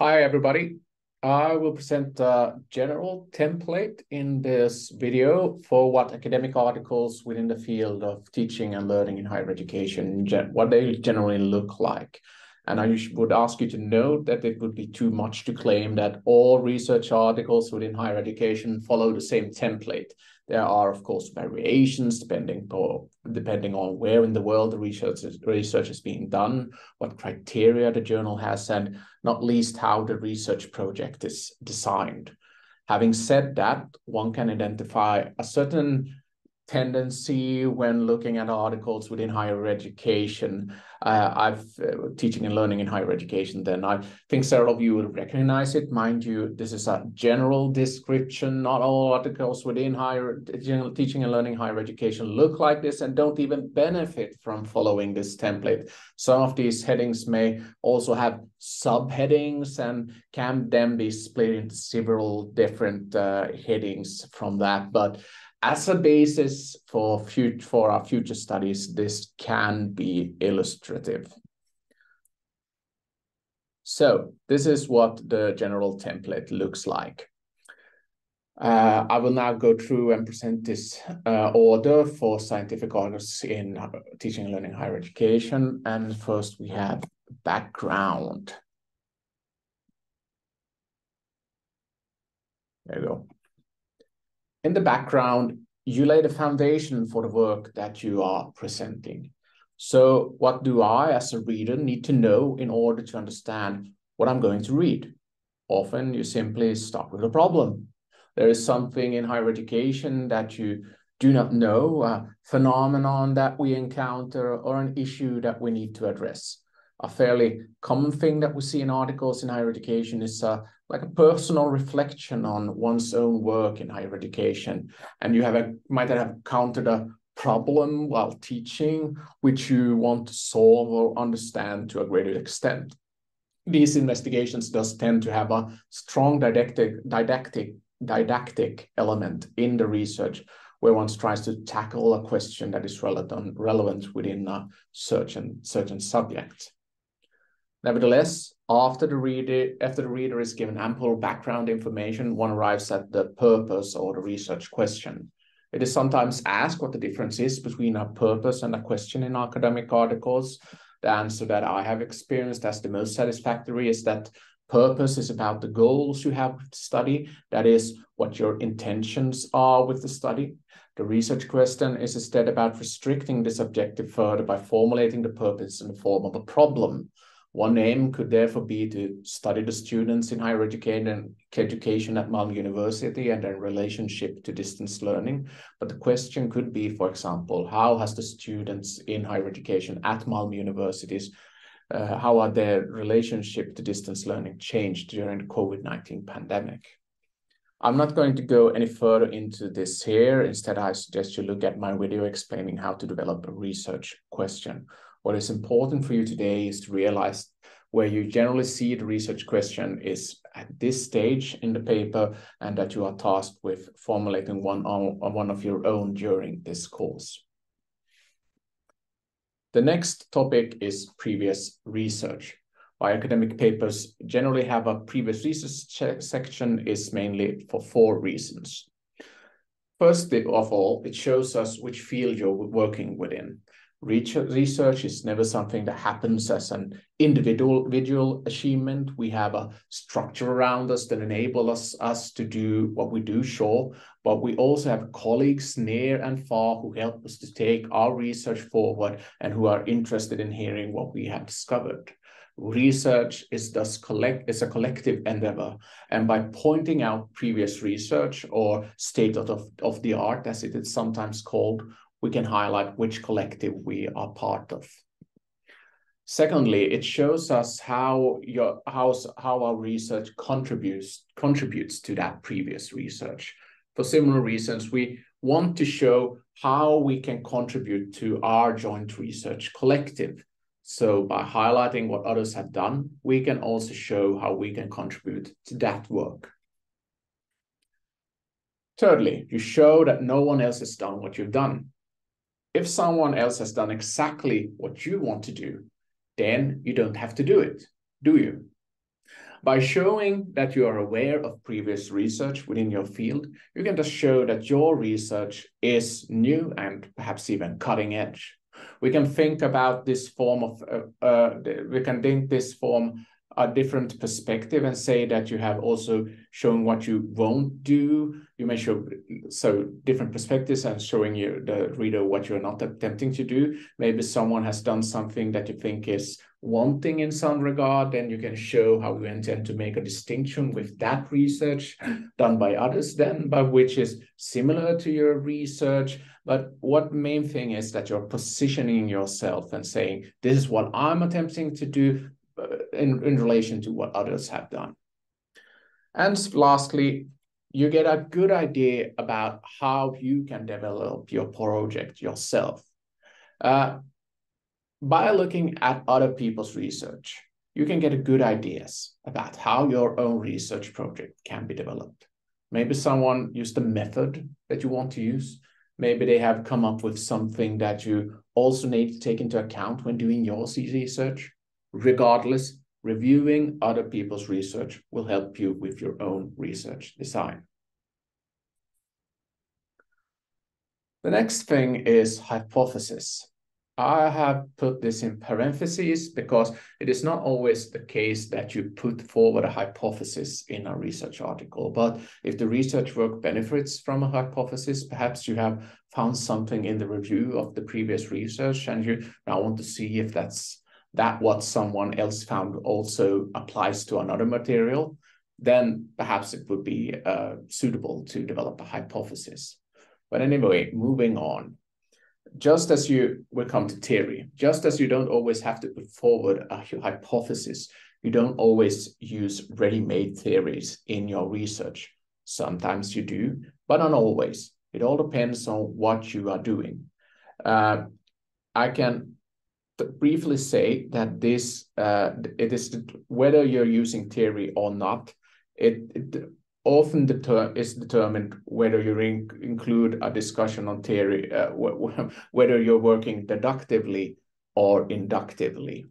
Hi, everybody. I will present a general template in this video for what academic articles within the field of teaching and learning in higher education, what they generally look like. And I would ask you to note that it would be too much to claim that all research articles within higher education follow the same template. There are, of course, variations depending on where in the world the research is being done, what criteria the journal has, and not least how the research project is designed. Having said that, one can identify a certain tendency when looking at articles within higher education. I've teaching and learning in higher education, then I think several of you will recognize it. Mind you, this is a general description. Not all articles within higher teaching and learning higher education look like this and don't even benefit from following this template. Some of these headings may also have subheadings and can then be split into several different headings from that. But as a basis for our future studies, this can be illustrative. So this is what the general template looks like. I will now go through and present this order for scientific articles in teaching and learning higher education. And first we have background. There you go. In the background, you lay the foundation for the work that you are presenting. So what do I, as a reader, need to know in order to understand what I'm going to read? Often you simply start with a problem. There is something in higher education that you do not know, a phenomenon that we encounter, or an issue that we need to address. A fairly common thing that we see in articles in higher education is like a personal reflection on one's own work in higher education. And you might have encountered a problem while teaching, which you want to solve or understand to a greater extent. These investigations does tend to have a strong didactic element in the research, where one tries to tackle a question that is relevant within a certain subject. Nevertheless, after the reader is given ample background information, one arrives at the purpose or the research question. It is sometimes asked what the difference is between a purpose and a question in academic articles. The answer that I have experienced as the most satisfactory is that purpose is about the goals you have with the study, that is, what your intentions are with the study. The research question is instead about restricting this objective further by formulating the purpose in the form of a problem. One aim could therefore be to study the students in higher education at Malmö University and their relationship to distance learning. But the question could be, for example, how has the students in higher education at Malmö universities, how are their relationship to distance learning changed during the COVID-19 pandemic? I'm not going to go any further into this here. Instead, I suggest you look at my video explaining how to develop a research question. What is important for you today is to realize where you generally see the research question is at this stage in the paper, and that you are tasked with formulating one of your own during this course. The next topic is previous research. Why academic papers generally have a previous research section is mainly for 4 reasons. First of all, it shows us which field you're working within. Research is never something that happens as an individual achievement. We have a structure around us that enables us to do what we do, sure, but we also have colleagues near and far who help us to take our research forward and who are interested in hearing what we have discovered. Research is thus a collective endeavor, and by pointing out previous research or state of the art, as it is sometimes called, we can highlight which collective we are part of. Secondly, it shows us how our research contributes to that previous research. For similar reasons, we want to show how we can contribute to our joint research collective. So by highlighting what others have done, we can also show how we can contribute to that work. Thirdly, you show that no one else has done what you've done. If someone else has done exactly what you want to do, then you don't have to do it, do you? By showing that you are aware of previous research within your field, you can just show that your research is new and perhaps even cutting edge. We can think about this form of, a different perspective and say that you have also shown what you won't do. You may show different perspectives and showing the reader what you're not attempting to do. Maybe someone has done something that you think is wanting in some regard, then you can show how you intend to make a distinction with that research done by others then, but which is similar to your research. But what main thing is that you're positioning yourself and saying, this is what I'm attempting to do in relation to what others have done. And lastly, you get a good idea about how you can develop your project yourself. By looking at other people's research, you can get good ideas about how your own research project can be developed. Maybe someone used a method that you want to use. Maybe they have come up with something that you also need to take into account when doing your research. Regardless, reviewing other people's research will help you with your own research design. The next thing is hypothesis. I have put this in parentheses because it is not always the case that you put forward a hypothesis in a research article. But if the research work benefits from a hypothesis, perhaps you have found something in the review of the previous research and you now want to see if that what someone else found also applies to another material, then perhaps it would be suitable to develop a hypothesis. But anyway, moving on. Just as you will come to theory, just as you don't always have to put forward a hypothesis, you don't always use ready-made theories in your research. Sometimes you do, but not always. It all depends on what you are doing. I can briefly say that it is whether you're using theory or not, it often is determined whether you include a discussion on theory, whether you're working deductively or inductively.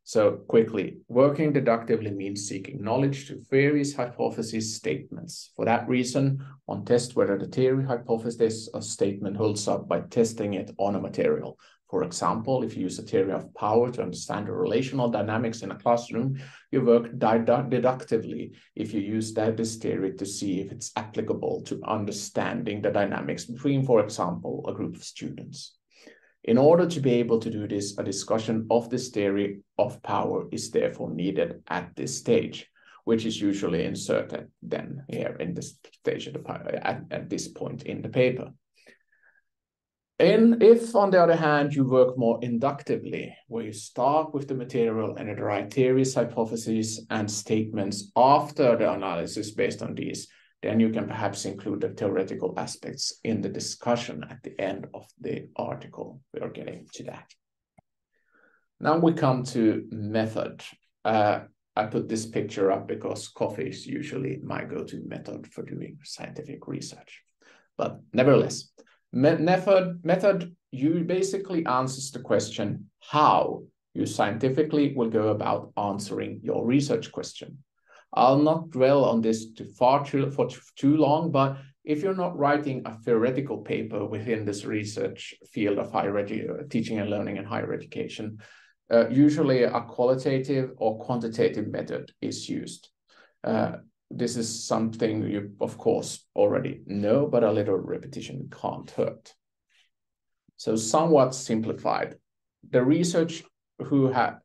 So quickly, working deductively means seeking knowledge through theories, hypotheses, statements. For that reason, one tests whether the theory, hypothesis, or statement holds up by testing it on a material. For example, if you use a theory of power to understand the relational dynamics in a classroom, you work deductively if you use this theory to see if it's applicable to understanding the dynamics between, for example, a group of students. In order to be able to do this, a discussion of this theory of power is therefore needed at this stage, which is usually inserted then here in this stage of at this point in the paper. If, on the other hand, you work more inductively, where you start with the material and derive theories, hypotheses, and statements after the analysis based on these, then you can perhaps include the theoretical aspects in the discussion at the end of the article. We are getting to that. Now we come to method. I put this picture up because coffee is usually my go-to method for doing scientific research. But nevertheless, method basically answers the question how you scientifically will go about answering your research question. I'll not dwell on this for too long, but if you're not writing a theoretical paper within this research field of teaching and learning and higher education, usually a qualitative or quantitative method is used. This is something you, of course, already know, but a little repetition can't hurt. So somewhat simplified, the researchers who have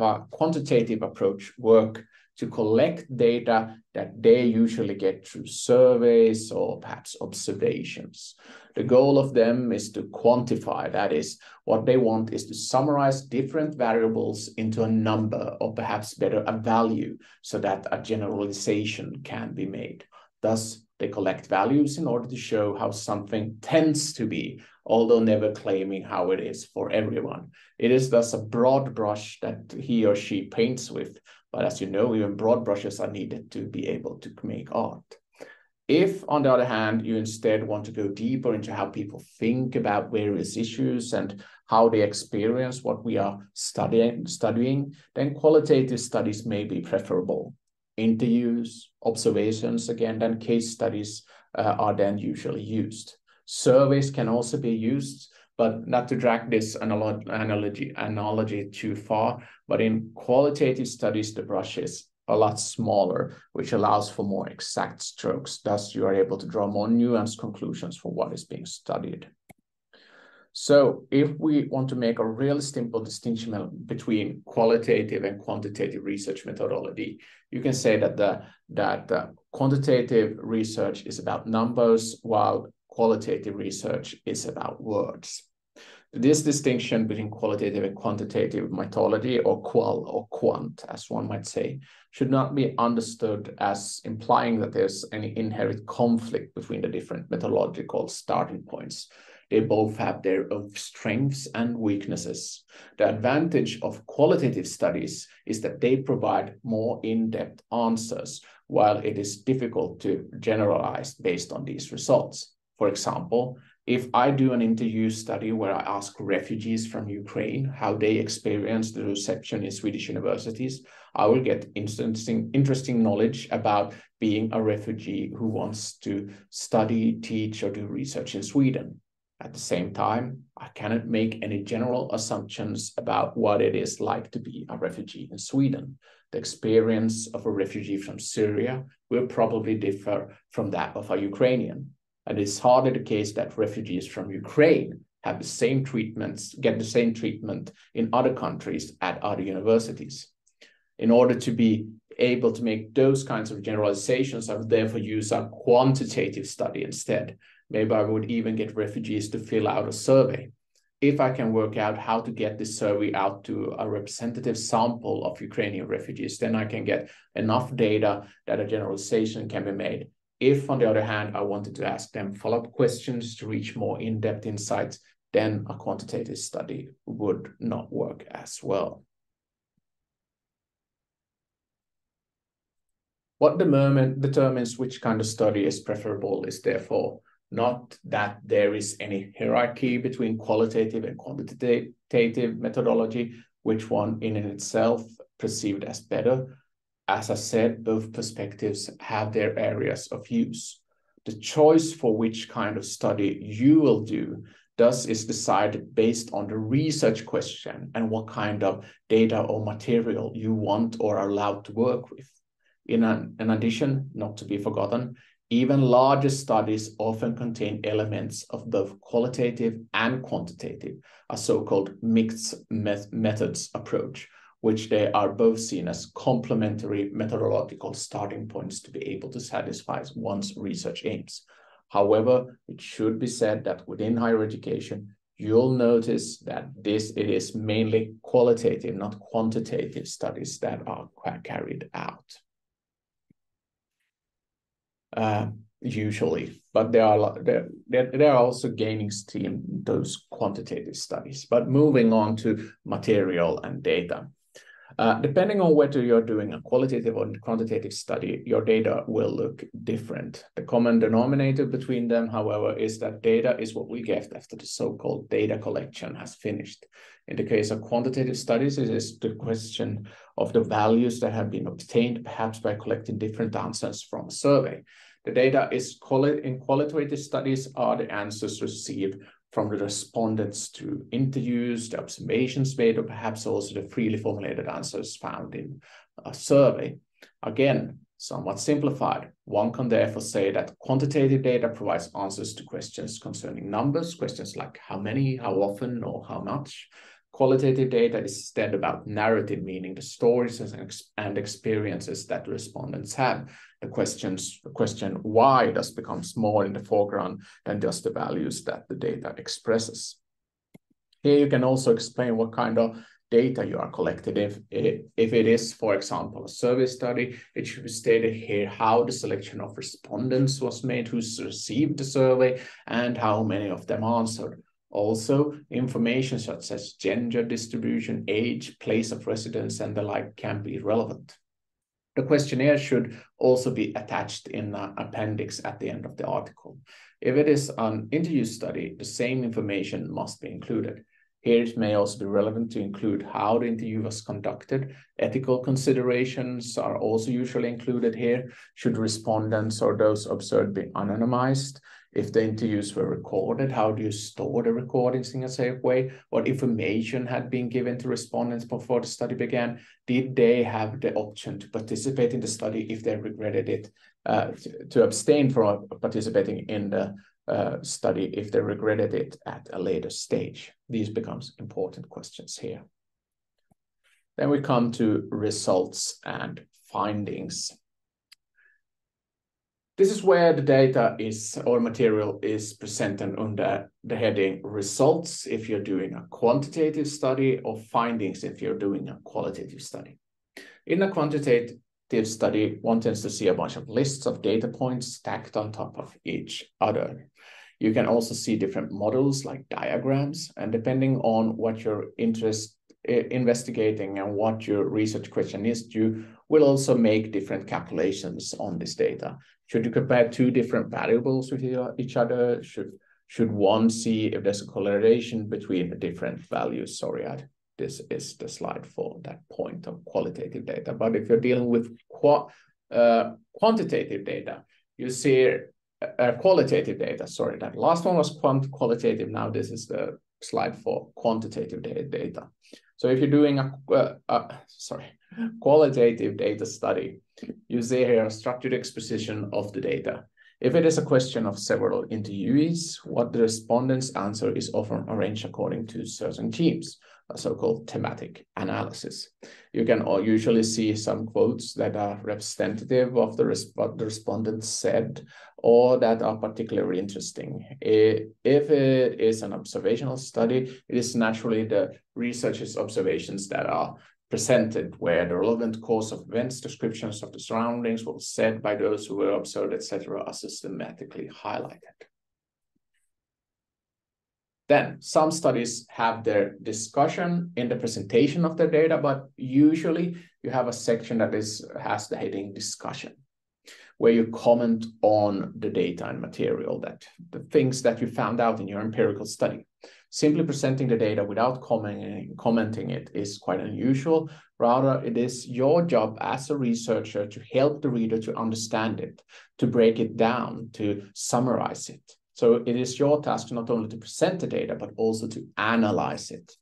a quantitative approach work to collect data that they usually get through surveys or perhaps observations. The goal of them is to quantify, that is, what they want is to summarize different variables into a number or perhaps better a value so that a generalization can be made. Thus, they collect values in order to show how something tends to be, although never claiming how it is for everyone. It is thus a broad brush that he or she paints with, but as you know, even broad brushes are needed to be able to make art. If, on the other hand, you instead want to go deeper into how people think about various issues and how they experience what we are studying, then qualitative studies may be preferable. Interviews, observations, again, then case studies are then usually used. Surveys can also be used, but not to drag this analogy too far, but in qualitative studies, the brush is a lot smaller, which allows for more exact strokes. Thus, you are able to draw more nuanced conclusions for what is being studied. So if we want to make a real simple distinction between qualitative and quantitative research methodology, you can say that the quantitative research is about numbers, while qualitative research is about words. This distinction between qualitative and quantitative methodology, or qual or quant, as one might say, should not be understood as implying that there's any inherent conflict between the different methodological starting points. They both have their own strengths and weaknesses. The advantage of qualitative studies is that they provide more in-depth answers, while it is difficult to generalize based on these results. For example, if I do an interview study where I ask refugees from Ukraine how they experience the reception in Swedish universities, I will get interesting knowledge about being a refugee who wants to study, teach, or do research in Sweden. At the same time, I cannot make any general assumptions about what it is like to be a refugee in Sweden. The experience of a refugee from Syria will probably differ from that of a Ukrainian. And it's hardly the case that refugees from Ukraine have the same treatments, get the same treatment in other countries at other universities. In order to be able to make those kinds of generalizations, I would therefore use a quantitative study instead. Maybe I would even get refugees to fill out a survey. If I can work out how to get this survey out to a representative sample of Ukrainian refugees, then I can get enough data that a generalization can be made. If, on the other hand, I wanted to ask them follow-up questions to reach more in-depth insights, then a quantitative study would not work as well. What determines which kind of study is preferable is therefore not that there is any hierarchy between qualitative and quantitative methodology, which one in itself perceived as better. As I said, both perspectives have their areas of use. The choice for which kind of study you will do thus is decided based on the research question and what kind of data or material you want or are allowed to work with. In addition, not to be forgotten, even larger studies often contain elements of both qualitative and quantitative, a so-called mixed methods approach, which they are both seen as complementary methodological starting points to be able to satisfy one's research aims. However, it should be said that within higher education, you'll notice that it is mainly qualitative, not quantitative studies that are carried out. Usually, but there are also gaining steam those quantitative studies. But moving on to material and data. Depending on whether you're doing a qualitative or quantitative study, your data will look different. The common denominator between them, however, is that data is what we get after the so-called data collection has finished. In the case of quantitative studies, it is the question of the values that have been obtained, perhaps by collecting different answers from a survey. The data in qualitative studies are the answers received from the respondents to interviews, the observations made, or perhaps also the freely formulated answers found in a survey. Again, somewhat simplified, one can therefore say that quantitative data provides answers to questions concerning numbers, questions like how many, how often, or how much. Qualitative data is instead about narrative, meaning the stories and experiences that the respondents have. The question why thus becomes more in the foreground than just the values that the data expresses. Here you can also explain what kind of data you are collecting. If it is, for example, a survey study, it should be stated here how the selection of respondents was made, who's received the survey, and how many of them answered. Also, information such as gender distribution, age, place of residence, and the like can be relevant. The questionnaire should also be attached in an appendix at the end of the article. If it is an interview study, the same information must be included. Here it may also be relevant to include how the interview was conducted. Ethical considerations are also usually included here. Should respondents or those observed be anonymized? If the interviews were recorded, how do you store the recordings in a safe way? What information had been given to respondents before the study began? Did they have the option to participate in the study if they regretted it, to abstain from participating in the study if they regretted it at a later stage? These becomes important questions here. Then we come to results and findings. This is where the data is, or material is presented under the heading results if you're doing a quantitative study, or findings if you're doing a qualitative study. In a quantitative study, one tends to see a bunch of lists of data points stacked on top of each other. You can also see different models like diagrams, and depending on what your interest investigating and what your research question is, you will also make different calculations on this data. Should you compare two different variables with each other? Should one see if there's a correlation between the different values? Sorry, this is the slide for that point of qualitative data. But if you're dealing with quantitative data, you see qualitative data. Sorry, that last one was qualitative. Now this is the slide for quantitative data. So if you're doing a qualitative data study, you see here a structured exposition of the data. If it is a question of several interviewees, what the respondents answer is often arranged according to certain themes, a so-called thematic analysis. You can usually see some quotes that are representative of what the respondents said, or that are particularly interesting. If it is an observational study, it is naturally the researcher's observations that are presented, where the relevant course of events, descriptions of the surroundings, what was said by those who were observed, etc., are systematically highlighted. Then some studies have their discussion in the presentation of their data, but usually you have a section that has the heading discussion, where you comment on the data and material, that the things that you found out in your empirical study. Simply presenting the data without commenting it is quite unusual. Rather, it is your job as a researcher to help the reader to understand it, to break it down, to summarize it. So it is your task not only to present the data, but also to analyze it.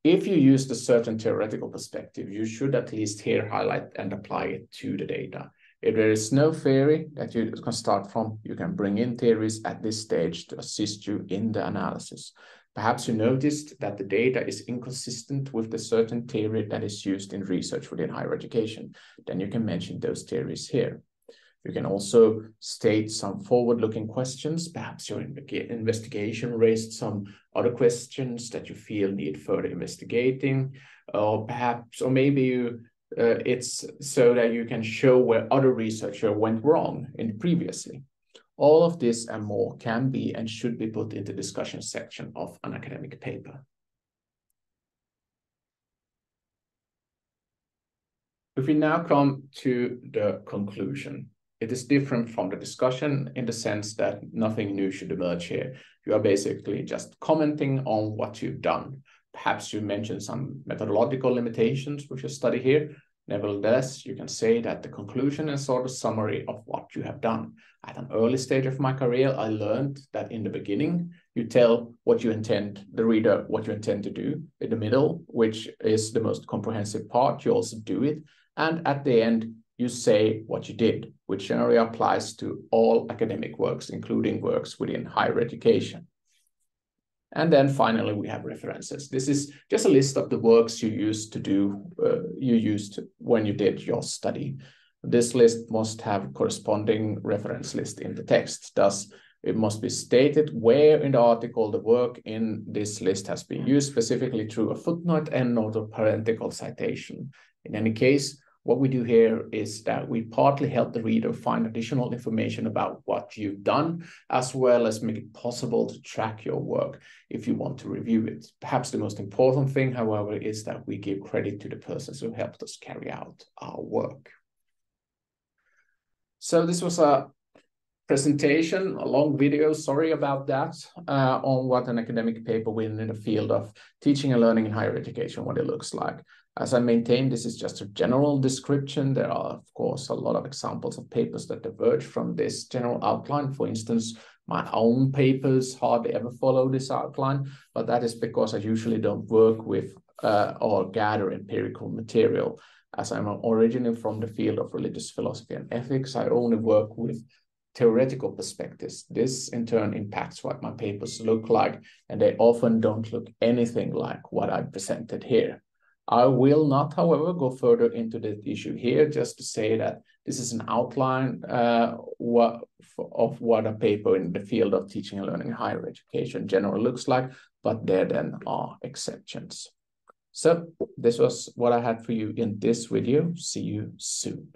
If you use a certain theoretical perspective, you should at least here highlight and apply it to the data. If there is no theory that you can start from, you can bring in theories at this stage to assist you in the analysis. Perhaps you noticed that the data is inconsistent with the certain theory that is used in research within higher education. Then you can mention those theories here. You can also state some forward-looking questions. Perhaps your investigation raised some other questions that you feel need further investigating, or maybe it's so that you can show where other researchers went wrong previously. All of this and more can be and should be put into the discussion section of an academic paper. If we now come to the conclusion, it is different from the discussion in the sense that nothing new should emerge here. You are basically just commenting on what you've done. Perhaps you mentioned some methodological limitations with your study here. Nevertheless, you can say that the conclusion is sort of summary of what you have done. At an early stage of my career, I learned that in the beginning, you tell what you intend, the reader, what you intend to do. In the middle, which is the most comprehensive part, you also do it. And at the end, you say what you did, which generally applies to all academic works, including works within higher education. And then finally, we have references. This is just a list of the works you used when you did your study. This list must have corresponding reference list in the text. Thus, it must be stated where in the article the work in this list has been used, specifically through a footnote, endnote, or parenthetical citation. In any case, what we do here is that we partly help the reader find additional information about what you've done, as well as make it possible to track your work if you want to review it. Perhaps the most important thing, however, is that we give credit to the persons who helped us carry out our work. So this was a presentation, a long video, sorry about that, on what an academic paper within the field of teaching and learning in higher education, what it looks like. As I maintain, this is just a general description. There are, of course, a lot of examples of papers that diverge from this general outline. For instance, my own papers hardly ever follow this outline, but that is because I usually don't work with or gather empirical material. As I'm originally from the field of religious philosophy and ethics, I only work with theoretical perspectives. This in turn impacts what my papers look like, and they often don't look anything like what I presented here. I will not, however, go further into this issue here, just to say that this is an outline of what a paper in the field of teaching and learning in higher education generally looks like, but there then are exceptions. So this was what I had for you in this video. See you soon.